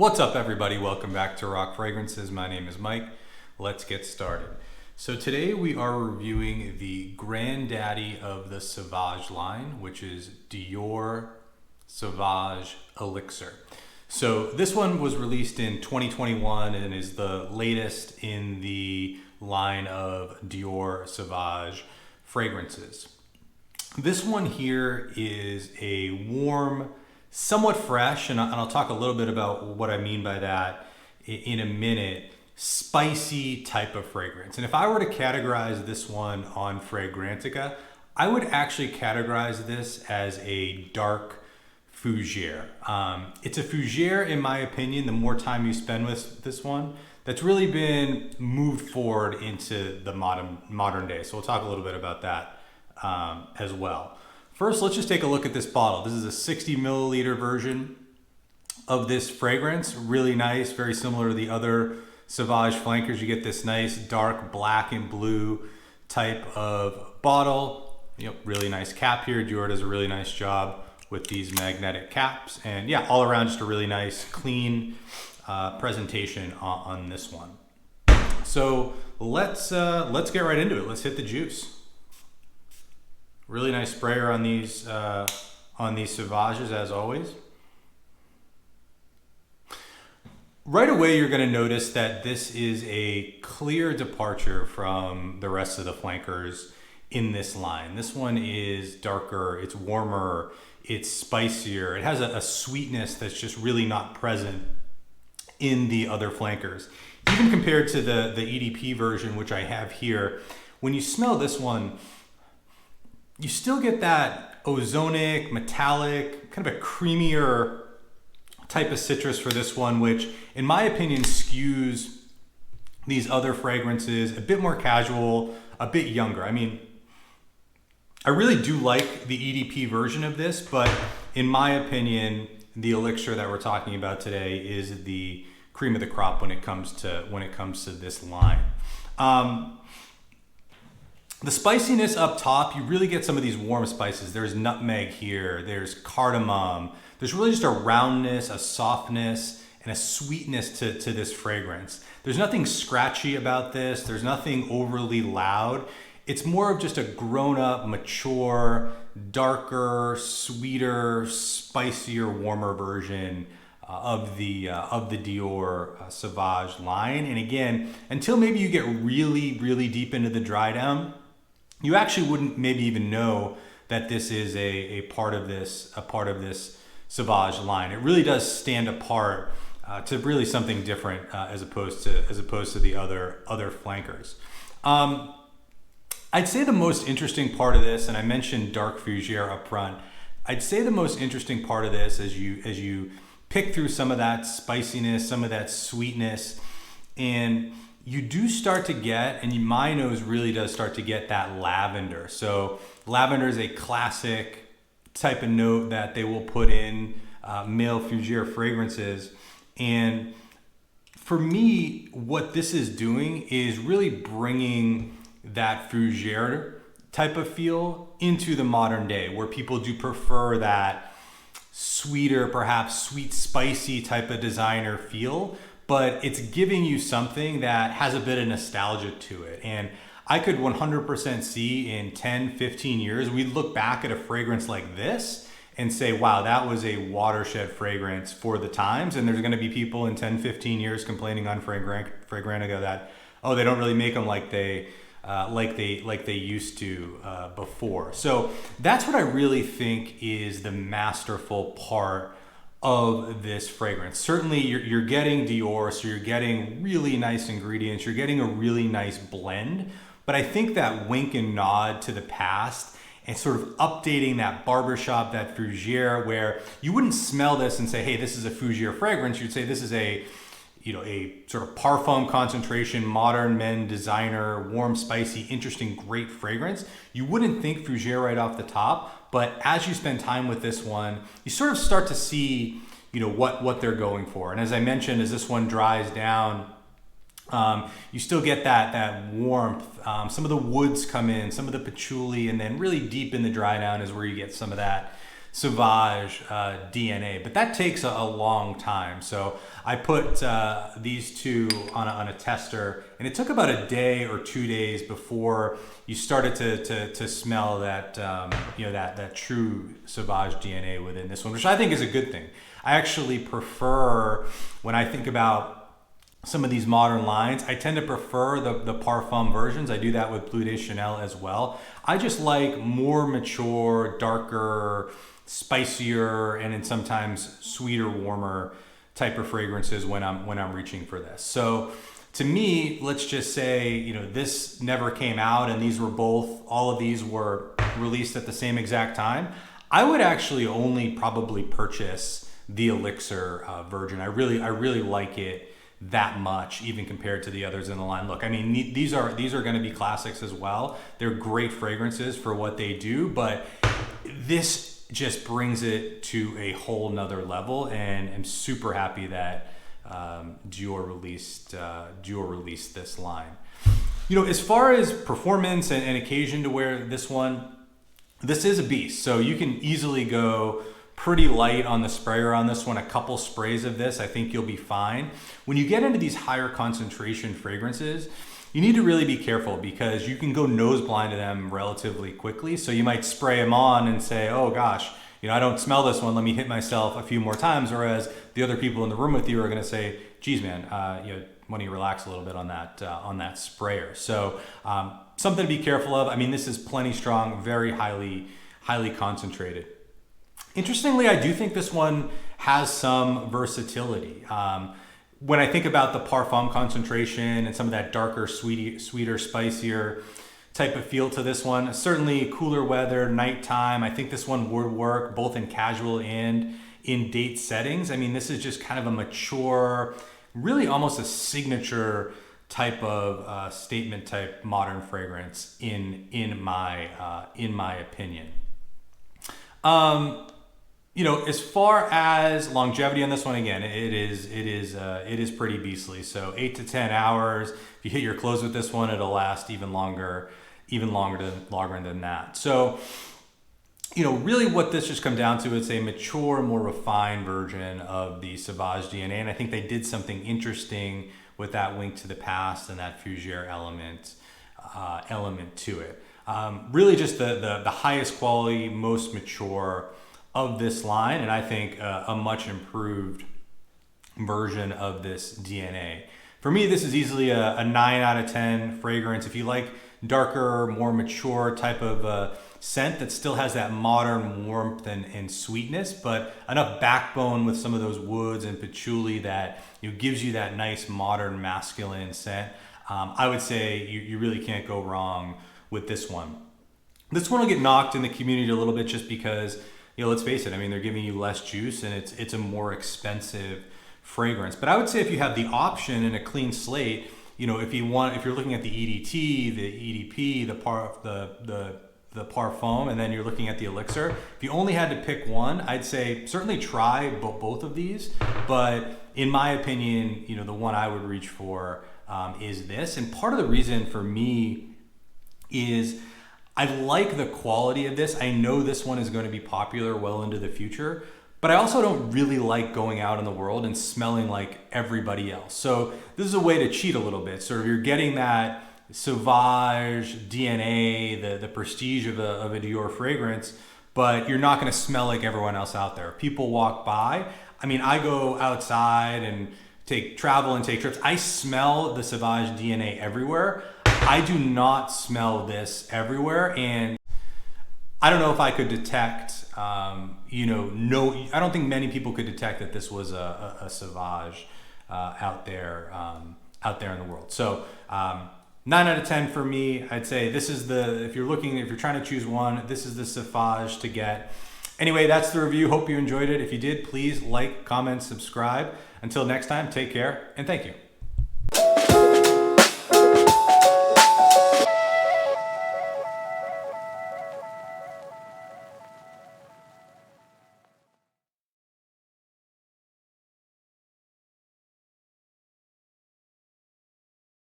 What's up, everybody? Welcome back to Rock Fragrances. My name is Mike. Let's get started. So today we are reviewing the granddaddy of the Sauvage line, which is Dior Sauvage Elixir. So this one was released in 2021 and is the latest in the line of Dior Sauvage fragrances. This one here is a warm, somewhat fresh, and I'll talk a little bit about what I mean by that in a minute, spicy type of fragrance. And if I were to categorize this one on Fragrantica, I would actually categorize this as a dark Fougère. It's a Fougère, in my opinion, the more time you spend with this one, that's really been moved forward into the modern day. So we'll talk a little bit about that as well. First, let's just take a look at this bottle. This is a 60 milliliter version of this fragrance. Really nice, very similar to the other Sauvage flankers. You get this nice dark black and blue type of bottle. Really nice cap here. Dior does a really nice job with these magnetic caps. And yeah, all around just a really nice, clean presentation on this one. So let's get right into it. Let's hit the juice. Really nice sprayer on these Sauvages, as always. Right away, you're going to notice that this is a clear departure from the rest of the flankers in this line. This one is darker, it's warmer, it's spicier. It has a sweetness that's just really not present in the other flankers. Even compared to the EDP version, which I have here, when you smell this one, you still get that ozonic, metallic, kind of a creamier type of citrus for this one, which in my opinion skews these other fragrances a bit more casual, a bit younger. I mean, I really do like the EDP version of this, but in my opinion, the Elixir that we're talking about today is the cream of the crop when it comes to this line. The spiciness up top, you really get some of these warm spices. There's nutmeg here, there's cardamom. There's really just a roundness, a softness, and a sweetness to this fragrance. There's nothing scratchy about this. There's nothing overly loud. It's more of just a grown-up, mature, darker, sweeter, spicier, warmer version of the Dior Sauvage line. And again, until maybe you get really, really deep into the dry down, you actually wouldn't maybe even know that this is a part of this Sauvage line. It really does stand apart to really something different as opposed to the other flankers. I'd say the most interesting part of this, and I mentioned dark Fougère up front, I'd say the most interesting part of this as you pick through some of that spiciness, some of that sweetness, and you do start to get, and my nose really does start to get that lavender. So lavender is a classic type of note that they will put in male Fougère fragrances. And for me, what this is doing is really bringing that Fougère type of feel into the modern day, where people do prefer that sweeter, perhaps sweet, spicy type of designer feel, but it's giving you something that has a bit of nostalgia to it. And I could 100% see in 10, 15 years, we'd look back at a fragrance like this and say, wow, that was a watershed fragrance for the times. And there's gonna be people in 10, 15 years complaining on Fragrantica that, oh, they don't really make them like they used to before. So that's what I really think is the masterful part of this fragrance. Certainly you're getting Dior, so you're getting really nice ingredients, you're getting a really nice blend, but I think that wink and nod to the past and sort of updating that barbershop, that Fougère, where you wouldn't smell this and say, hey, this is a Fougère fragrance. You'd say this is a sort of parfum concentration, modern men designer, warm, spicy, interesting, great fragrance. You wouldn't think Fougère right off the top, but as you spend time with this one, you sort of start to see, what they're going for. And as I mentioned, as this one dries down, you still get that warmth. Some of the woods come in, some of the patchouli, and then really deep in the dry down is where you get some of that Sauvage DNA, but that takes a long time. So I put these two on a tester, and it took about a day or 2 days before you started to smell that that true Sauvage DNA within this one, which I think is a good thing. I actually prefer, when I think about some of these modern lines, I tend to prefer the Parfum versions. I do that with Bleu de Chanel as well. I just like more mature, darker, spicier, and then sometimes sweeter, warmer type of fragrances when I'm reaching for this. So to me, let's just say, this never came out and all of these were released at the same exact time. I would actually only probably purchase the Elixir version. I really like it that much, even compared to the others in the line. Look, I mean, these are going to be classics as well. They're great fragrances for what they do, but this just brings it to a whole nother level, and I'm super happy that Dior released this line. As far as performance and occasion to wear this one, this is a beast. So you can easily go pretty light on the sprayer on this one. A couple sprays of this, I think you'll be fine. When you get into these higher concentration fragrances, you need to really be careful, because you can go nose blind to them relatively quickly. So you might spray them on and say, oh gosh, I don't smell this one, let me hit myself a few more times. Whereas the other people in the room with you are gonna say, geez man, why don't you relax a little bit on that sprayer. So something to be careful of. I mean, this is plenty strong, very highly concentrated. Interestingly, I do think this one has some versatility. When I think about the Parfum concentration and some of that darker, sweeter, spicier type of feel to this one, certainly cooler weather, nighttime, I think this one would work both in casual and in date settings. I mean, this is just kind of a mature, really almost a signature type of statement type modern fragrance in my opinion. As far as longevity on this one, again, it is pretty beastly. So 8 to 10 hours. If you hit your close with this one, it'll last even longer than that. So, really what this just comes down to, it's a mature, more refined version of the Sauvage DNA. And I think they did something interesting with that wink to the past and that Fougère element to it. Really just the highest quality, most mature of this line, and I think a much improved version of this DNA. For me, this is easily a 9 out of 10 fragrance. If you like darker, more mature type of scent that still has that modern warmth and sweetness, but enough backbone with some of those woods and patchouli that gives you that nice modern masculine scent, I would say you really can't go wrong with this one. This one will get knocked in the community a little bit just because, let's face it, I mean, they're giving you less juice and it's a more expensive fragrance. But I would say if you have the option and a clean slate, if you're looking at the EDT, the EDP, the Parfum, and then you're looking at the Elixir, if you only had to pick one, I'd say certainly try both of these. But in my opinion, the one I would reach for is this. And part of the reason for me is I like the quality of this. I know this one is going to be popular well into the future, but I also don't really like going out in the world and smelling like everybody else. So this is a way to cheat a little bit. Sort of you're getting that Sauvage DNA, the prestige of a Dior fragrance, but you're not going to smell like everyone else out there. People walk by. I mean, I go outside and take trips. I smell the Sauvage DNA everywhere. I do not smell this everywhere, and I don't know if I could detect, I don't think many people could detect that this was a Sauvage out there in the world. So 9 out of 10 for me. I'd say this is if you're trying to choose one, this is the Sauvage to get. Anyway, that's the review. Hope you enjoyed it. If you did, please like, comment, subscribe. Until next time, take care, and thank you.